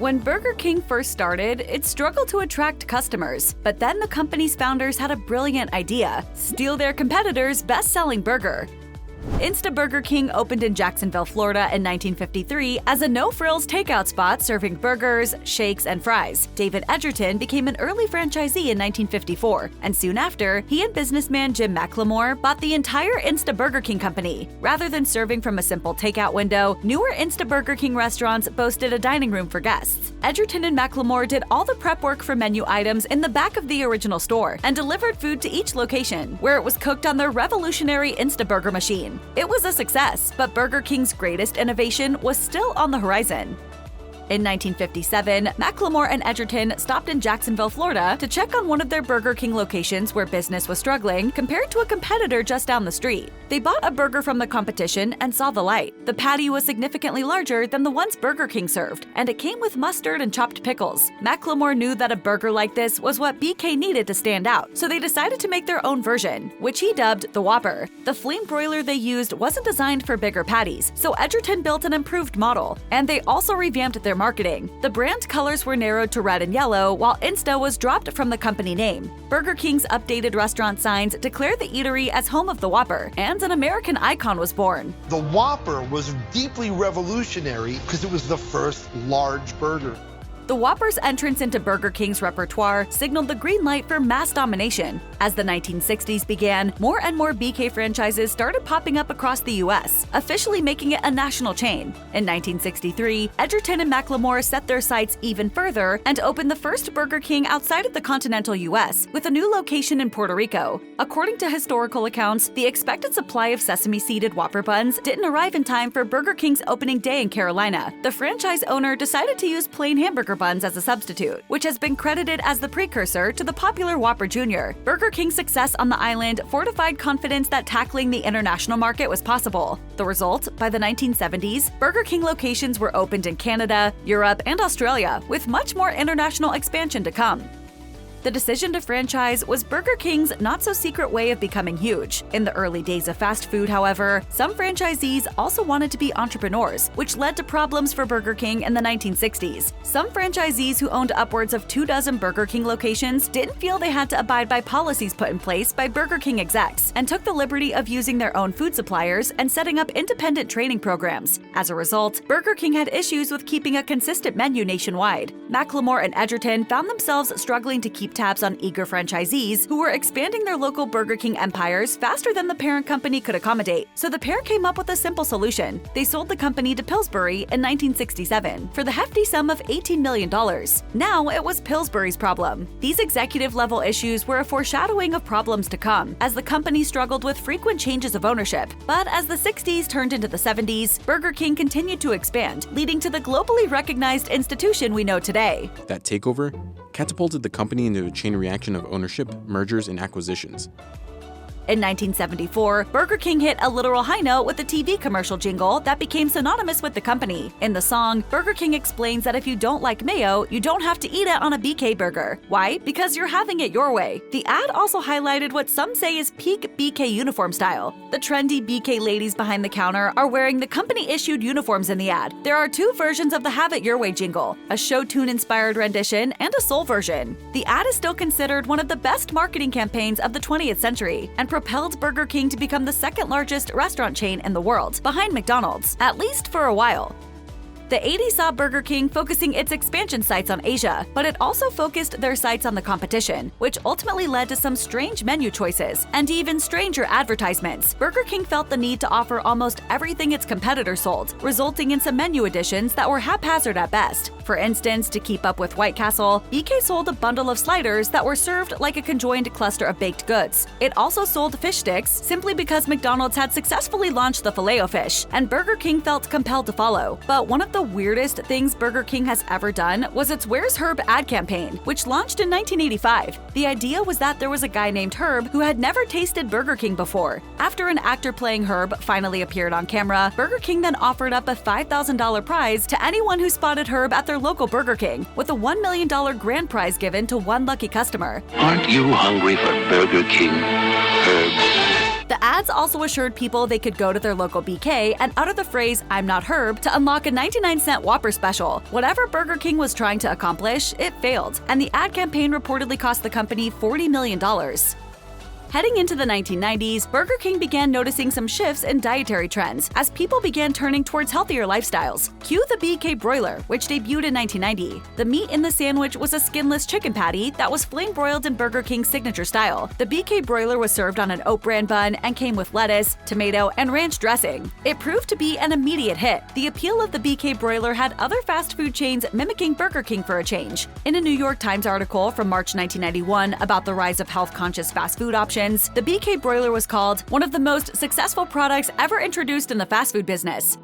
When Burger King first started, it struggled to attract customers, but then the company's founders had a brilliant idea: steal their competitor's best-selling burger. Insta-Burger King opened in Jacksonville, Florida in 1953 as a no-frills takeout spot serving burgers, shakes, and fries. David Edgerton became an early franchisee in 1954, and soon after, he and businessman Jim McLemore bought the entire Insta-Burger King company. Rather than serving from a simple takeout window, newer Insta-Burger King restaurants boasted a dining room for guests. Edgerton and McLemore did all the prep work for menu items in the back of the original store and delivered food to each location, where it was cooked on their revolutionary Insta-Burger machine. It was a success, but Burger King's greatest innovation was still on the horizon. In 1957, McLemore and Edgerton stopped in Jacksonville, Florida to check on one of their Burger King locations where business was struggling compared to a competitor just down the street. They bought a burger from the competition and saw the light. The patty was significantly larger than the ones Burger King served, and it came with mustard and chopped pickles. McLemore knew that a burger like this was what BK needed to stand out, so they decided to make their own version, which he dubbed the Whopper. The flame broiler they used wasn't designed for bigger patties, so Edgerton built an improved model, and they also revamped their marketing. The brand colors were narrowed to red and yellow, while Insta was dropped from the company name. Burger King's updated restaurant signs declare the eatery as home of the Whopper, and an American icon was born. The Whopper was deeply revolutionary because it was the first large burger. The Whopper's entrance into Burger King's repertoire signaled the green light for mass domination. As the 1960s began, more and more BK franchises started popping up across the U.S., officially making it a national chain. In 1963, Edgerton and McLemore set their sights even further and opened the first Burger King outside of the continental U.S., with a new location in Puerto Rico. According to historical accounts, the expected supply of sesame-seeded Whopper buns didn't arrive in time for Burger King's opening day in Carolina. The franchise owner decided to use plain hamburger buns as a substitute, which has been credited as the precursor to the popular Whopper Jr. Burger King's success on the island fortified confidence that tackling the international market was possible. The result, by the 1970s, Burger King locations were opened in Canada, Europe, and Australia, with much more international expansion to come. The decision to franchise was Burger King's not-so-secret way of becoming huge. In the early days of fast food, however, some franchisees also wanted to be entrepreneurs, which led to problems for Burger King in the 1960s. Some franchisees who owned upwards of 24 Burger King locations didn't feel they had to abide by policies put in place by Burger King execs, and took the liberty of using their own food suppliers and setting up independent training programs. As a result, Burger King had issues with keeping a consistent menu nationwide. McLemore and Edgerton found themselves struggling to keep tabs on eager franchisees who were expanding their local Burger King empires faster than the parent company could accommodate. So the pair came up with a simple solution. They sold the company to Pillsbury in 1967 for the hefty sum of $18 million. Now it was Pillsbury's problem. These executive-level issues were a foreshadowing of problems to come, as the company struggled with frequent changes of ownership. But as the 60s turned into the 70s, Burger King continued to expand, leading to the globally recognized institution we know today. That takeover catapulted the company into a chain reaction of ownership, mergers, and acquisitions. In 1974, Burger King hit a literal high note with a TV commercial jingle that became synonymous with the company. In the song, Burger King explains that if you don't like mayo, you don't have to eat it on a BK burger. Why? Because you're having it your way. The ad also highlighted what some say is peak BK uniform style. The trendy BK ladies behind the counter are wearing the company-issued uniforms in the ad. There are two versions of the Have It Your Way jingle, a show tune-inspired rendition and a soul version. The ad is still considered one of the best marketing campaigns of the 20th century, and propelled Burger King to become the second largest restaurant chain in the world, behind McDonald's, at least for a while. The 80s saw Burger King focusing its expansion sites on Asia, but it also focused their sites on the competition, which ultimately led to some strange menu choices and even stranger advertisements. Burger King felt the need to offer almost everything its competitors sold, resulting in some menu additions that were haphazard at best. For instance, to keep up with White Castle, BK sold a bundle of sliders that were served like a conjoined cluster of baked goods. It also sold fish sticks simply because McDonald's had successfully launched the Filet-O-Fish, and Burger King felt compelled to follow. But one of the weirdest things Burger King has ever done was its Where's Herb ad campaign, which launched in 1985. The idea was that there was a guy named Herb who had never tasted Burger King before. After an actor playing Herb finally appeared on camera, Burger King then offered up a $5,000 prize to anyone who spotted Herb at their local Burger King, with a $1 million grand prize given to one lucky customer. Aren't you hungry for Burger King, Herb? The ads also assured people they could go to their local BK and utter the phrase, "I'm not Herb," to unlock a 99-cent Whopper special. Whatever Burger King was trying to accomplish, it failed, and the ad campaign reportedly cost the company $40 million. Heading into the 1990s, Burger King began noticing some shifts in dietary trends as people began turning towards healthier lifestyles. Cue the BK Broiler, which debuted in 1990. The meat in the sandwich was a skinless chicken patty that was flame-broiled in Burger King's signature style. The BK Broiler was served on an oat bran bun and came with lettuce, tomato, and ranch dressing. It proved to be an immediate hit. The appeal of the BK Broiler had other fast food chains mimicking Burger King for a change. In a New York Times article from March 1991 about the rise of health-conscious fast food options, the BK Broiler was called one of the most successful products ever introduced in the fast food business.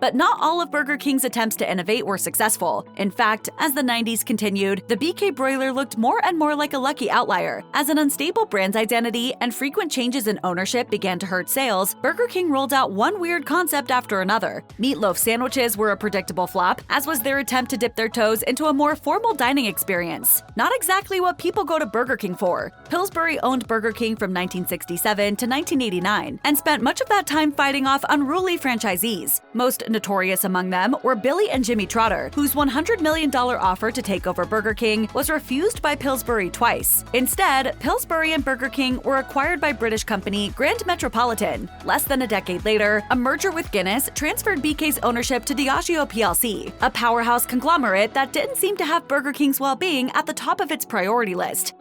But not all of Burger King's attempts to innovate were successful. In fact, as the 90s continued, the BK Broiler looked more and more like a lucky outlier. As an unstable brand identity and frequent changes in ownership began to hurt sales, Burger King rolled out one weird concept after another. Meatloaf sandwiches were a predictable flop, as was their attempt to dip their toes into a more formal dining experience. Not exactly what people go to Burger King for. Pillsbury owned Burger King from 1967 to 1989 and spent much of that time fighting off unruly franchisees. Most notorious among them were Billy and Jimmy Trotter, whose $100 million offer to take over Burger King was refused by Pillsbury twice. Instead, Pillsbury and Burger King were acquired by British company Grand Metropolitan. Less than a decade later, a merger with Guinness transferred BK's ownership to Diageo plc, a powerhouse conglomerate that didn't seem to have Burger King's well-being at the top of its priority list.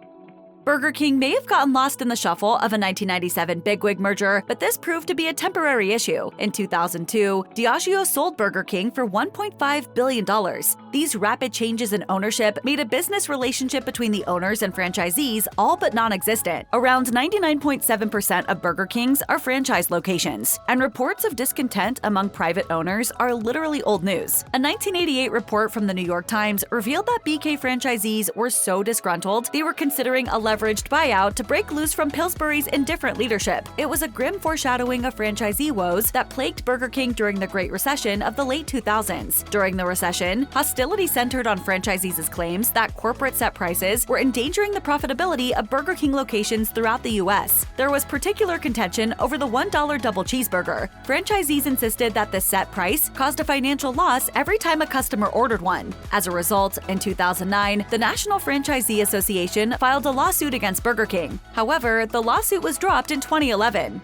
Burger King may have gotten lost in the shuffle of a 1997 bigwig merger, but this proved to be a temporary issue. In 2002, Diageo sold Burger King for $1.5 billion. These rapid changes in ownership made a business relationship between the owners and franchisees all but non-existent. Around 99.7% of Burger Kings are franchise locations, and reports of discontent among private owners are literally old news. A 1988 report from the New York Times revealed that BK franchisees were so disgruntled they were considering a leveraged buyout to break loose from Pillsbury's indifferent leadership. It was a grim foreshadowing of franchisee woes that plagued Burger King during the Great Recession of the late 2000s. During the recession, hostility centered on franchisees' claims that corporate set prices were endangering the profitability of Burger King locations throughout the U.S. There was particular contention over the $1 double cheeseburger. Franchisees insisted that this set price caused a financial loss every time a customer ordered one. As a result, in 2009, the National Franchisee Association filed a lawsuit against Burger King. However, the lawsuit was dropped in 2011.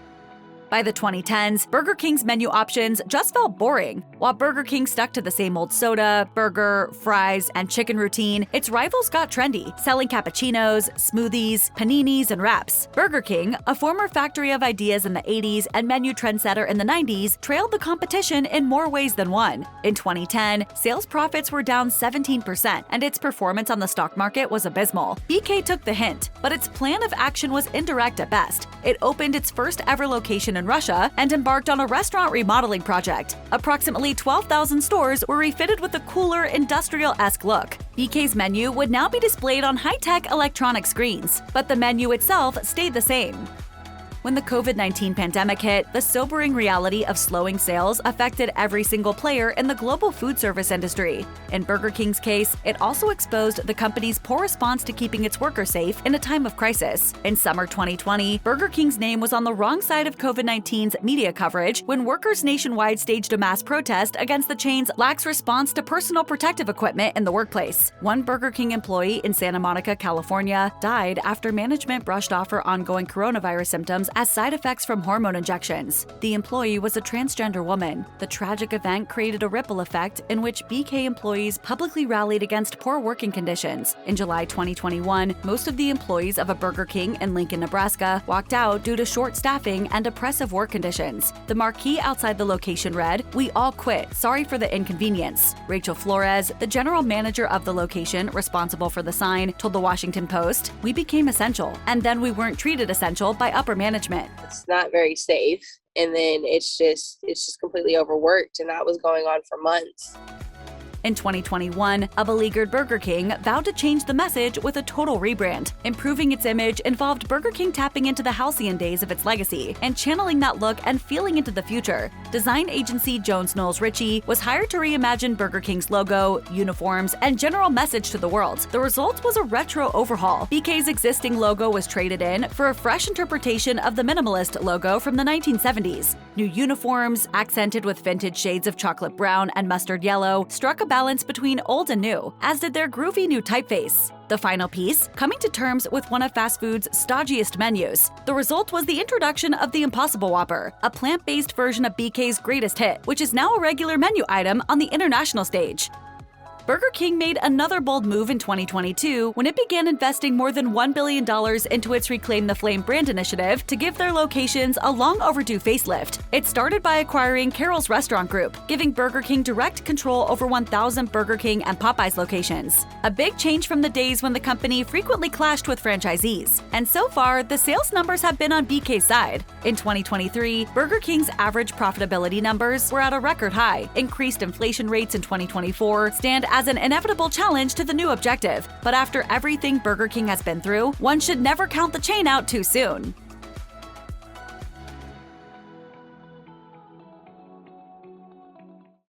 By the 2010s, Burger King's menu options just felt boring. While Burger King stuck to the same old soda, burger, fries, and chicken routine, its rivals got trendy, selling cappuccinos, smoothies, paninis, and wraps. Burger King, a former factory of ideas in the 80s and menu trendsetter in the 90s, trailed the competition in more ways than one. In 2010, sales profits were down 17%, and its performance on the stock market was abysmal. BK took the hint, but its plan of action was indirect at best. It opened its first ever location in Russia and embarked on a restaurant remodeling project. Approximately 12,000 stores were refitted with a cooler, industrial-esque look. BK's menu would now be displayed on high-tech electronic screens, but the menu itself stayed the same. When the COVID-19 pandemic hit, the sobering reality of slowing sales affected every single player in the global food service industry. In Burger King's case, it also exposed the company's poor response to keeping its workers safe in a time of crisis. In summer 2020, Burger King's name was on the wrong side of COVID-19's media coverage when workers nationwide staged a mass protest against the chain's lax response to personal protective equipment in the workplace. One Burger King employee in Santa Monica, California, died after management brushed off her ongoing coronavirus symptoms as side effects from hormone injections. The employee was a transgender woman. The tragic event created a ripple effect in which BK employees publicly rallied against poor working conditions. In July 2021, most of the employees of a Burger King in Lincoln, Nebraska, walked out due to short staffing and oppressive work conditions. The marquee outside the location read, "We all quit. Sorry for the inconvenience." Rachel Flores, the general manager of the location responsible for the sign, told the Washington Post, "We became essential, and then we weren't treated essential by upper management. It's not very safe, and then it's just completely overworked, and that was going on for months." In 2021, a beleaguered Burger King vowed to change the message with a total rebrand. Improving its image involved Burger King tapping into the halcyon days of its legacy and channeling that look and feeling into the future. Design agency Jones Knowles Ritchie was hired to reimagine Burger King's logo, uniforms, and general message to the world. The result was a retro overhaul. BK's existing logo was traded in for a fresh interpretation of the minimalist logo from the 1970s. New uniforms, accented with vintage shades of chocolate brown and mustard yellow, struck a balance between old and new, as did their groovy new typeface. The final piece, coming to terms with one of fast food's stodgiest menus. The result was the introduction of the Impossible Whopper, a plant-based version of BK's greatest hit, which is now a regular menu item on the international stage. Burger King made another bold move in 2022 when it began investing more than $1 billion into its Reclaim the Flame brand initiative to give their locations a long-overdue facelift. It started by acquiring Carroll's Restaurant Group, giving Burger King direct control over 1,000 Burger King and Popeyes locations. A big change from the days when the company frequently clashed with franchisees. And so far, the sales numbers have been on BK's side. In 2023, Burger King's average profitability numbers were at a record high. Increased inflation rates in 2024 stand as an inevitable challenge to the new objective. But after everything Burger King has been through, one should never count the chain out too soon.